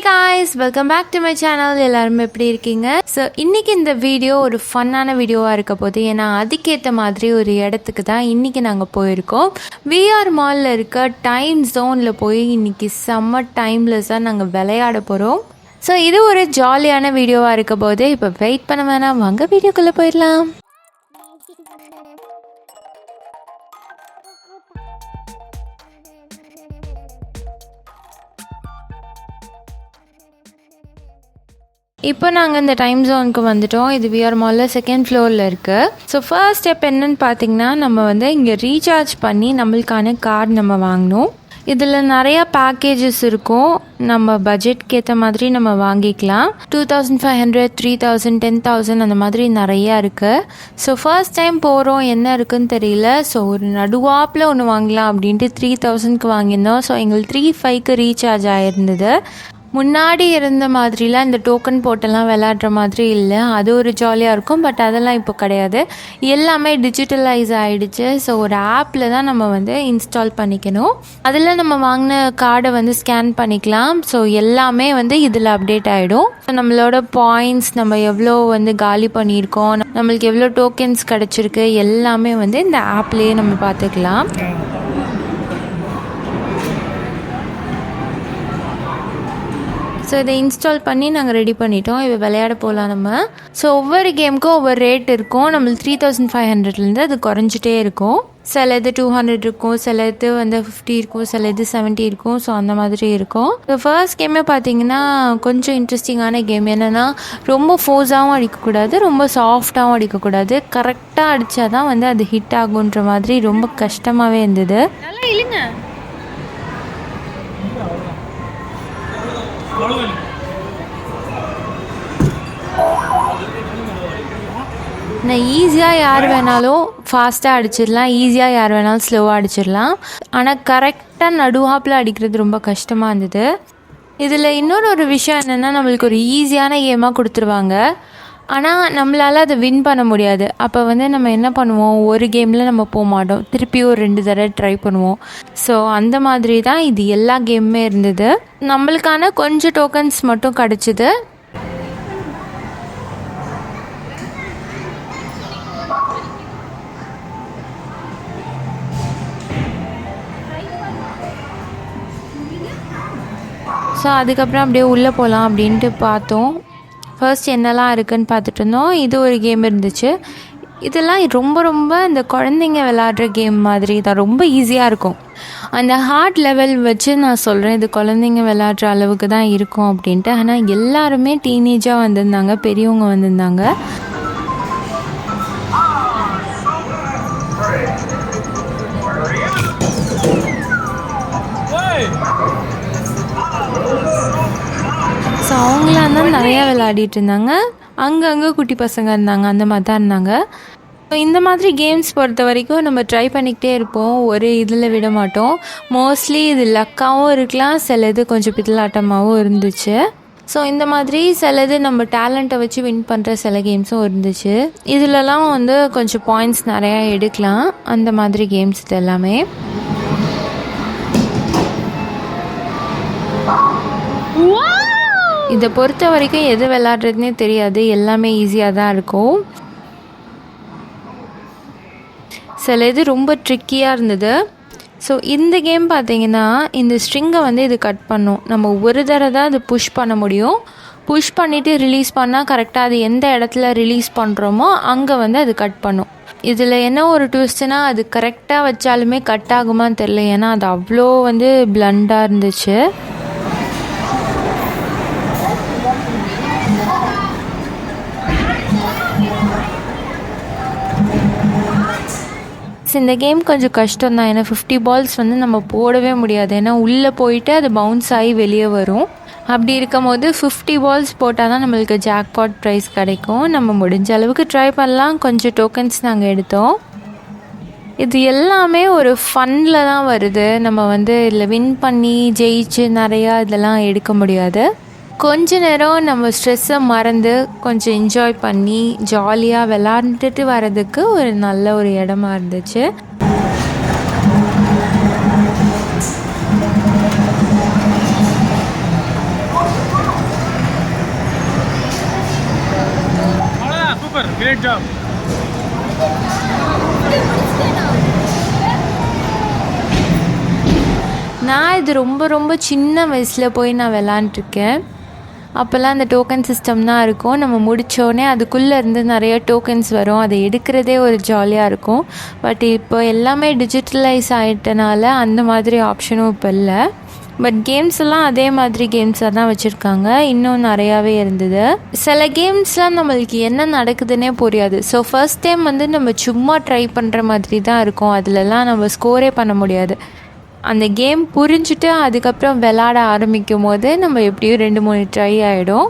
guys, welcome back to my channel. எல்லாரும் எப்படி இருக்கீங்க? ஸோ இன்றைக்கி இந்த வீடியோ ஒரு ஃபன்னான வீடியோவாக இருக்க போது, ஏன்னா அதுக்கேற்ற மாதிரி ஒரு இடத்துக்கு தான் இன்றைக்கி நாங்கள் போயிருக்கோம். விஆர் மாலில் இருக்க டைம் ஜோனில் போய் இன்றைக்கி செம்ம டைம்லெஸ்ஸாக நாங்கள் விளையாட போகிறோம். ஸோ இது ஒரு ஜாலியான வீடியோவாக இருக்க போது, இப்போ வெயிட் பண்ண வேணாம், வாங்க வீடியோக்குள்ளே போயிடலாம். இப்போ நாங்கள் இந்த டைம் ஜோனுக்கு வந்துட்டோம். இது விஆர் மாலில் செகண்ட் ஃப்ளோரில் இருக்குது. ஸோ ஃபர்ஸ்ட் ஸ்டெப் என்னன்னு பார்த்தீங்கன்னா, நம்ம வந்து இங்கே ரீசார்ஜ் பண்ணி நம்மளுக்கான கார்டு நம்ம வாங்கணும். இதில் நிறையா பேக்கேஜஸ் இருக்கும், நம்ம பட்ஜெட்க்கு ஏற்ற மாதிரி நம்ம வாங்கிக்கலாம். 2500, 3000, 10,000 அந்த மாதிரி நிறையா இருக்குது. ஸோ ஃபர்ஸ்ட் டைம் போகிறோம், என்ன இருக்குதுன்னு தெரியல. ஸோ ஒரு நடுவாப்பில் ஒன்று வாங்கலாம் அப்படின்ட்டு 3000க்கு வாங்கியிருந்தோம். ஸோ எங்களுக்கு 3,500க்கு ரீசார்ஜ் ஆகிருந்தது. முன்னாடி இருந்த மாதிரிலாம் இந்த டோக்கன் போட்டெல்லாம் விளையாடுற மாதிரி இல்லை. அது ஒரு ஜாலியாக இருக்கும், பட் அதெல்லாம் இப்போ கிடையாது. எல்லாமே டிஜிட்டலைஸ் ஆகிடுச்சு. ஸோ ஒரு ஆப்பில் தான் நம்ம வந்து இன்ஸ்டால் பண்ணிக்கணும். அதில் நம்ம வாங்கின கார்டை வந்து ஸ்கேன் பண்ணிக்கலாம். ஸோ எல்லாமே வந்து இதில் அப்டேட் ஆகிடும். நம்மளோட பாயிண்ட்ஸ், நம்ம எவ்வளோ வந்து காலி பண்ணியிருக்கோம், நம்மளுக்கு எவ்வளோ டோக்கன்ஸ் கிடச்சிருக்கு, எல்லாமே வந்து இந்த ஆப்லேயே நம்ம பார்த்துக்கலாம். ஸோ இதை இன்ஸ்டால் பண்ணி நாங்கள் ரெடி பண்ணிட்டோம். இப்போ விளையாட போகலாம் நம்ம. ஸோ ஒவ்வொரு கேமுக்கும் ஒவ்வொரு ரேட் இருக்கும். நம்மளுக்கு 3500லேருந்து அது குறைஞ்சிட்டே இருக்கும். சில இது 200 இருக்கும், சில இது வந்து 50 இருக்கும், சில இது 70 இருக்கும். ஸோ அந்த மாதிரி இருக்கும். ஸோ ஃபர்ஸ்ட் கேமே பார்த்தீங்கன்னா கொஞ்சம் இன்ட்ரெஸ்டிங்கான கேம். என்னென்னா, ரொம்ப ஃபோர்ஸாகவும் அடிக்கக்கூடாது, ரொம்ப சாஃப்டாகவும் அடிக்கக்கூடாது. கரெக்டாக அடித்தா தான் வந்து அது ஹிட் ஆகுன்ற மாதிரி ரொம்ப கஷ்டமாகவே இருந்தது. நல்லா இல்லைங்க. நான் ஈஸியாக யார் வேணாலும் ஃபாஸ்ட்டாக அடிச்சிடலாம், ஈஸியாக யார் வேணாலும் ஸ்லோவாக அடிச்சிடலாம். ஆனால் கரெக்டாக நடுவாப்பில் அடிக்கிறது ரொம்ப கஷ்டமாக இருந்தது. இதில் இன்னொரு விஷயம் என்னென்னா, நம்மளுக்கு ஒரு ஈஸியான கேமாக கொடுத்துருவாங்க, ஆனால் நம்மளால் அதை வின் பண்ண முடியாது. அப்போ வந்து நம்ம என்ன பண்ணுவோம், ஒரு கேமில் நம்ம போக மாட்டோம், திருப்பி ஒரு 2 தடவை ட்ரை பண்ணுவோம். ஸோ அந்த மாதிரி தான் இது எல்லா கேமுமே இருந்தது. நம்மளுக்கான கொஞ்சம் டோக்கன்ஸ் மட்டும் கிடச்சிது. ஸோ அதுக்கப்புறம் அப்படியே உள்ளே போகலாம் அப்படின்ட்டு பார்த்தோம். ஃபர்ஸ்ட் என்னெல்லாம் இருக்குதுன்னு பார்த்துட்டு இருந்தோம். இது ஒரு கேம் இருந்துச்சு. இதெல்லாம் ரொம்ப இந்த குழந்தைங்க விளையாடுற கேம் மாதிரி தான், ரொம்ப ஈஸியாக இருக்கும். அந்த ஹார்ட் லெவல் வச்சு நான் சொல்கிறேன், இது குழந்தைங்க விளையாடுற அளவுக்கு தான் இருக்கும் அப்படின்ட்டு. ஆனால் எல்லாருமே டீனேஜாக வந்திருந்தாங்க, பெரியவங்க வந்திருந்தாங்க. ஸோ அவங்களாம் தான் நிறையா விளையாடிட்டு இருந்தாங்க. அங்கங்கே குட்டி பசங்க இருந்தாங்க, அந்த மாதிரி தான் இருந்தாங்க. ஸோ இந்த மாதிரி கேம்ஸ் பொறுத்த வரைக்கும் நம்ம ட்ரை பண்ணிக்கிட்டே இருப்போம், ஒரு இதில் விட மாட்டோம். மோஸ்ட்லி இது லக்காகவும் இருக்கலாம், சிலது கொஞ்சம் பித்தலாட்டமாகவும் இருந்துச்சு. ஸோ இந்த மாதிரி சிலது நம்ம டேலண்ட்டை வச்சு வின் பண்ணுற சில கேம்ஸும் இருந்துச்சு. இதிலலாம் வந்து கொஞ்சம் பாயிண்ட்ஸ் நிறையா எடுக்கலாம், அந்த மாதிரி கேம்ஸ் இது எல்லாமே. இதை பொறுத்த வரைக்கும் எது விளையாடுறதுனே தெரியாது, எல்லாமே ஈஸியாக தான் இருக்கும். சில இது ரொம்ப ட்ரிக்கியாக இருந்தது. ஸோ இந்த கேம் பார்த்திங்கன்னா, இந்த ஸ்ட்ரிங்கை வந்து இது கட் பண்ணும். நம்ம ஒரு தடவை தான் அது புஷ் பண்ண முடியும். புஷ் பண்ணிவிட்டு ரிலீஸ் பண்ணால் கரெக்டாக அது எந்த இடத்துல ரிலீஸ் பண்ணுறோமோ அங்கே வந்து அது கட் பண்ணும். இதில் என்ன ஒரு ட்விஸ்ட்னா, அது கரெக்டாக வச்சாலுமே கட் ஆகுமான்னு தெரில, ஏன்னா அது அவ்வளோ வந்து பிளண்டாக இருந்துச்சு. இந்த கேம் கொஞ்சம் கஷ்டம் தான், ஏன்னா 50 பால்ஸ் வந்து நம்ம போடவே முடியாது, ஏன்னா உள்ளே போயிட்டு அது பவுன்ஸ் ஆகி வெளியே வரும். அப்படி இருக்கும் போது 50 பால்ஸ் போட்டால் தான் நம்மளுக்கு ஜாக்பாட் ப்ரைஸ் கிடைக்கும். நம்ம முடிஞ்ச அளவுக்கு ட்ரை பண்ணலாம். கொஞ்சம் டோக்கன்ஸ் நாங்கள் எடுத்தோம். இது எல்லாமே ஒரு ஃபன்னில் தான் வருது. நம்ம வந்து இதில் வின் பண்ணி ஜெயிச்சு நிறையா இதெல்லாம் எடுக்க முடியாது. கொஞ்ச நேரம் நம்ம ஸ்ட்ரெஸ்ஸை மறந்து கொஞ்சம் என்ஜாய் பண்ணி ஜாலியாக விளாண்டுட்டு வரதுக்கு ஒரு நல்ல ஒரு இடமா இருந்துச்சு. Great job. நான் இது ரொம்ப ரொம்ப சின்ன வயசில் போய் நான் விளாண்டுருக்கேன். அப்போல்லாம் அந்த டோக்கன் சிஸ்டம் தான் இருக்கும். நம்ம முடித்தோடனே அதுக்குள்ளே இருந்து நிறைய டோக்கன்ஸ் வரும். அதை எடுக்கிறதே ஒரு ஜாலியாக இருக்கும். பட் இப்போ எல்லாமே டிஜிட்டலைஸ் ஆகிட்டனால அந்த மாதிரி ஆப்ஷனும் இப்போ இல்லை. பட் கேம்ஸ் எல்லாம் அதே மாதிரி கேம்ஸாக தான் வச்சுருக்காங்க. இன்னும் நிறையாவே இருந்தது. சில கேம்ஸ்லாம் நம்மளுக்கு என்ன நடக்குதுன்னே புரியாது. ஸோ ஃபர்ஸ்ட் டைம் வந்து நம்ம சும்மா ட்ரை பண்ணுற மாதிரி தான் இருக்கும். அதிலலாம் நம்ம ஸ்கோரே பண்ண முடியாது. அந்த கேம் புரிஞ்சுட்டு அதுக்கப்புறம் விளாட ஆரம்பிக்கும் போது நம்ம எப்படியும் 2-3 ட்ரை ஆகிடும்.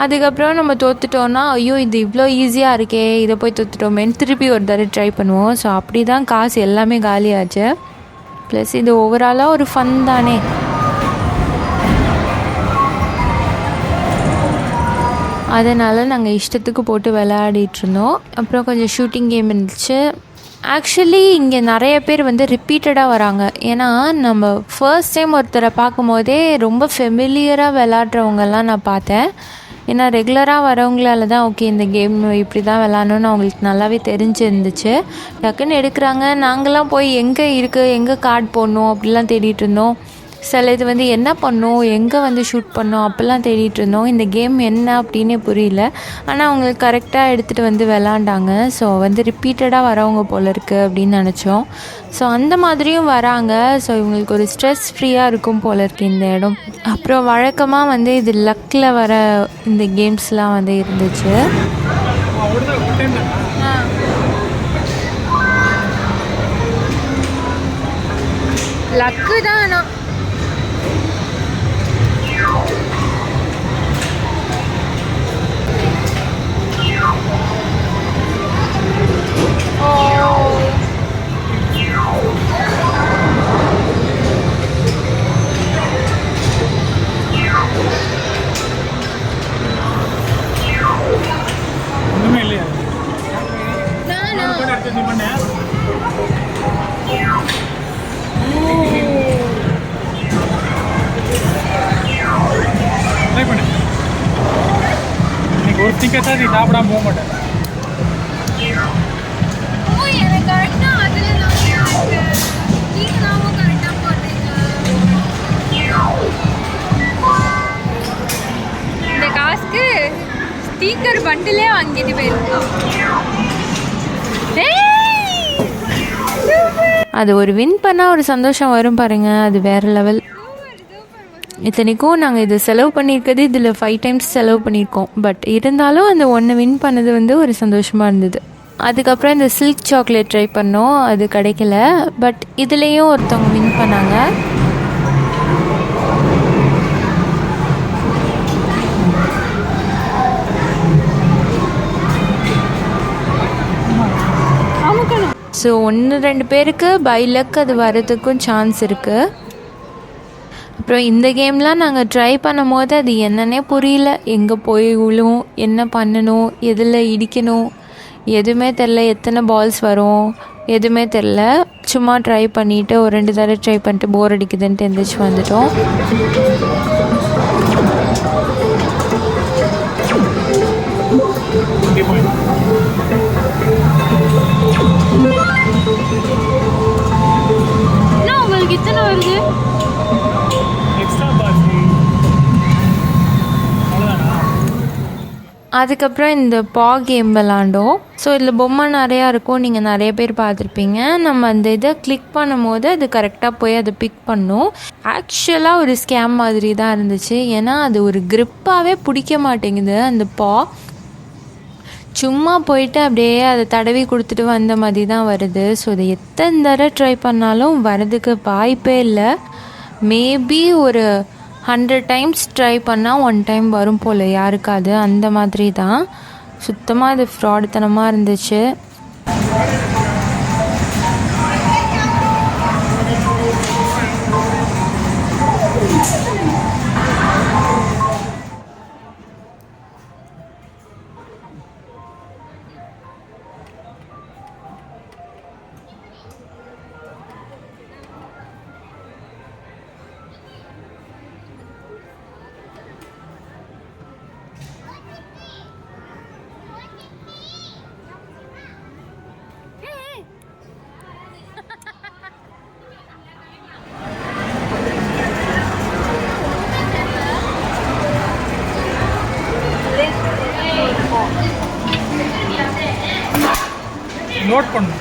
அதுக்கப்புறம் நம்ம தோற்றுட்டோன்னா ஐயோ இது இவ்வளோ ஈஸியாக இருக்கே, இதை போய் தோற்றுட்டோமேன்னு திருப்பி ஒரு தடவை ட்ரை பண்ணுவோம். ஸோ அப்படி தான் காசு எல்லாமே காலியாச்சு. ப்ளஸ் இது ஓவராலாக ஒரு ஃபன் தானே. அதனால் நாங்கள் இஷ்டத்துக்கு போட்டு விளையாடிட்டுருந்தோம். அப்புறம் கொஞ்சம் ஷூட்டிங் கேம் இருந்துச்சு. ஆக்சுவலி இங்கே நிறைய பேர் வந்து ரிப்பீட்டடாக வராங்க. ஏன்னா நம்ம ஃபர்ஸ்ட் டைம் ஒருத்தரை பார்க்கும்போதே ரொம்ப ஃபெமிலியராக விளாட்றவங்கெல்லாம் நான் பார்த்தேன். ஏன்னா ரெகுலராக வரவங்களால தான் ஓகே இந்த கேம் இப்படி தான் விளாட்ணுன்னு அவங்களுக்கு நல்லாவே தெரிஞ்சிருந்துச்சு. டக்குன்னு எடுக்கிறாங்க. நாங்களாம் போய் எங்கே இருக்குது, எங்கே கார்டு போடணும் அப்படிலாம் தேடிட்டு இருந்தோம். சில இது வந்து என்ன பண்ணோம், எங்கே வந்து ஷூட் பண்ணோம் அப்படிலாம் தேடிட்டு இருந்தோம். இந்த கேம் என்ன அப்படின்னே புரியல. ஆனால் அவங்களுக்கு கரெக்டாக எடுத்துகிட்டு வந்து விளாண்டாங்க. ஸோ வந்து ரிப்பீட்டடாக வரவங்க போல் இருக்குது அப்படின்னு நினச்சோம். ஸோ அந்த மாதிரியும் வராங்க. ஸோ இவங்களுக்கு ஒரு ஸ்ட்ரெஸ் ஃப்ரீயாக இருக்கும் போல் இருக்குது இந்த இடம். அப்புறம் வழக்கமாக வந்து இது லக்கில் வர இந்த கேம்ஸ்லாம் வந்து இருந்துச்சு. லக்கு தான். ஆனால் ஒரு டிக்கெட்டாக நீ சாப்பிடாம போக மாட்டேன். இந்த காசுக்கு ஸ்டீக்கர் பண்டிலே வாங்கிட்டு போயிருக்கோம். அது ஒரு வின் பண்ணால் ஒரு சந்தோஷம் வரும் பாருங்கள், அது வேறு லெவல். இத்தனைக்கும் நாங்கள் இது செலவு பண்ணியிருக்கிறது இதில் 5 times செலவு பண்ணியிருக்கோம். பட் இருந்தாலும் அந்த ஒன்று வின் பண்ணது வந்து ஒரு சந்தோஷமாக இருந்தது. அதுக்கப்புறம் இந்த சில்க் சாக்லேட் ட்ரை பண்ணோம், அது கிடைக்கல. பட் இதுலேயும் ஒருத்தவங்க வின் பண்ணாங்க. ஸோ 1-2 பேருக்கு பை லக் அது வரதுக்கும் சான்ஸ் இருக்குது. அப்புறம் இந்த கேம்லாம் நாங்கள் ட்ரை பண்ணும் போது அது என்னன்னே புரியல. எங்கே போய் விழுவும், என்ன பண்ணணும், எதில் இடிக்கணும், எதுவுமே தெரில. எத்தனை பால்ஸ் வரும் எதுவுமே தெரில. சும்மா ட்ரை பண்ணிவிட்டு ஒரு 2 தடவை ட்ரை பண்ணிட்டு போர் அடிக்குதுன்ட்டு எந்திரிச்சு வந்துட்டோம். உங்களுக்கு இத்தனை வருது. அதுக்கப்புறம் இந்த கேம் விளாண்டோம். ஸோ இதில் பொம்மை நிறையா இருக்கும், நீங்கள் நிறைய பேர் பார்த்துருப்பீங்க. நம்ம அந்த இதை கிளிக் பண்ணும் போது அது கரெக்டாக போய் அதை பிக் பண்ணும். ஆக்சுவலாக ஒரு ஸ்கேம் மாதிரி தான் இருந்துச்சு. ஏன்னா அது ஒரு க்ரிப்பாகவே பிடிக்க மாட்டேங்குது. அந்த சும்மா போயிட்டு அப்படியே அதை தடவி கொடுத்துட்டு வந்த மாதிரி தான் வருது. ஸோ இதை எத்தனை தடவை ட்ரை பண்ணாலும் வரதுக்கு வாய்ப்பே இல்லை. மேபி ஒரு 100 times ட்ரை பண்ணால் 1 time வரும் போல் யாருக்காது. அந்த மாதிரி தான். சுத்தமாக இது ஃப்ராடுத்தனமாக இருந்துச்சு. நோட் பண்ணு.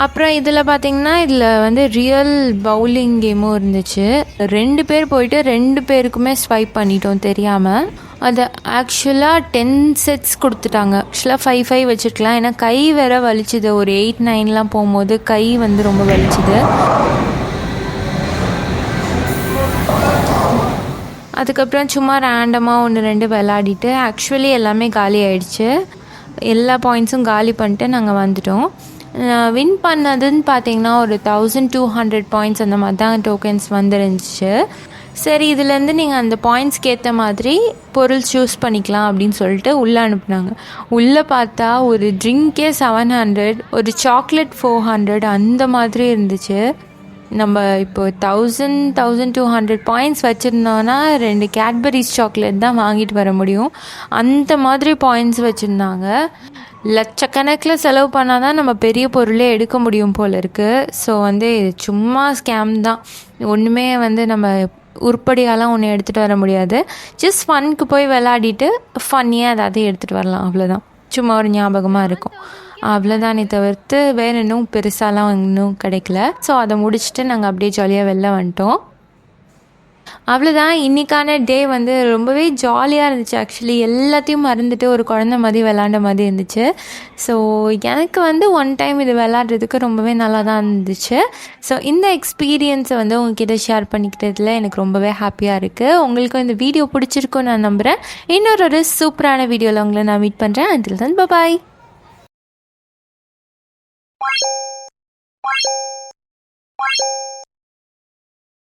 அப்புறம் இதில் பார்த்திங்கன்னா இதில் வந்து ரியல் பவுலிங் கேமும் இருந்துச்சு. 2 பேர் போயிட்டு 2 பேருக்குமே ஸ்வைப் பண்ணிட்டோம் தெரியாமல். அது ஆக்சுவலாக 10 செட்ஸ் கொடுத்துட்டாங்க. ஆக்சுவலாக 5 வச்சுருக்கலாம். ஏன்னா கை வேற வலிச்சுது. ஒரு 8, 9லாம் போகும்போது கை வந்து ரொம்ப வலிச்சுது. அதுக்கப்புறம் சும்மா ரேண்டமாக 1-2 விளாடிட்டு ஆக்சுவலி எல்லாமே காலி ஆகிடுச்சு. எல்லா பாயிண்ட்ஸும் காலி பண்ணிட்டு நாங்கள் வந்துட்டோம். வின் பண்ணதுன்னு பார்த்தீங்கன்னா ஒரு 1200 பாயிண்ட்ஸ் அந்த மாதிரி தான் டோக்கன்ஸ் வந்துருந்துச்சு. சரி, இதுலேருந்து நீங்கள் அந்த பாயிண்ட்ஸ்க்கு ஏற்ற மாதிரி பொருள் சூஸ் பண்ணிக்கலாம் அப்படின்னு சொல்லிட்டு உள்ளே அனுப்புனாங்க. உள்ளே பார்த்தா ஒரு ட்ரிங்க்கே 700, ஒரு சாக்லேட் 400 அந்த மாதிரி இருந்துச்சு. நம்ம இப்போ 1200 பாயிண்ட்ஸ் வச்சுருந்தோன்னா 2 கேட்பரிஸ் சாக்லேட் தான் வாங்கிட்டு வர முடியும். அந்த மாதிரி பாயிண்ட்ஸ் வச்சுருந்தாங்க. லட்சக்கணக்கில் செலவு பண்ணால் தான் நம்ம பெரிய பொருளே எடுக்க முடியும் போல் இருக்குது. ஸோ வந்து சும்மா ஸ்கேம் தான். ஒன்றுமே வந்து நம்ம உருப்படியாலாம் ஒன்று எடுத்துகிட்டு வர முடியாது. ஜஸ்ட் ஃபனுக்கு போய் விளாடிட்டு ஃபன்னியாக ஏதாவது எடுத்துகிட்டு வரலாம், அவ்வளோதான். சும்மா ஒரு ஞாபகமாக இருக்கும், அவ்வளோதானே தவிர்த்து வேறு இன்னும் பெருசாலாம் இன்னும் கிடைக்கல. ஸோ அதை முடிச்சுட்டு நாங்கள் அப்படியே ஜாலியாக வெளில வந்துட்டோம். அவ்வளோதான். இன்றைக்கான டே வந்து ரொம்பவே ஜாலியாக இருந்துச்சு. ஆக்சுவலி எல்லாத்தையும் மறந்துட்டு ஒரு குழந்த மாதிரி விளாண்ட மாதிரி இருந்துச்சு. ஸோ எனக்கு வந்து ஒன் டைம் இது விளாட்றதுக்கு ரொம்பவே நல்லா தான் இருந்துச்சு. ஸோ இந்த எக்ஸ்பீரியன்ஸை வந்து உங்ககிட்ட ஷேர் பண்ணிக்கிட்டதில் எனக்கு ரொம்பவே ஹாப்பியாக இருக்குது. உங்களுக்கும் இந்த வீடியோ பிடிச்சிருக்குன்னு நான் நம்புகிறேன். இன்னொரு சூப்பரான வீடியோவில் உங்களை நான் மீட் பண்ணுறேன். until then, bye bye.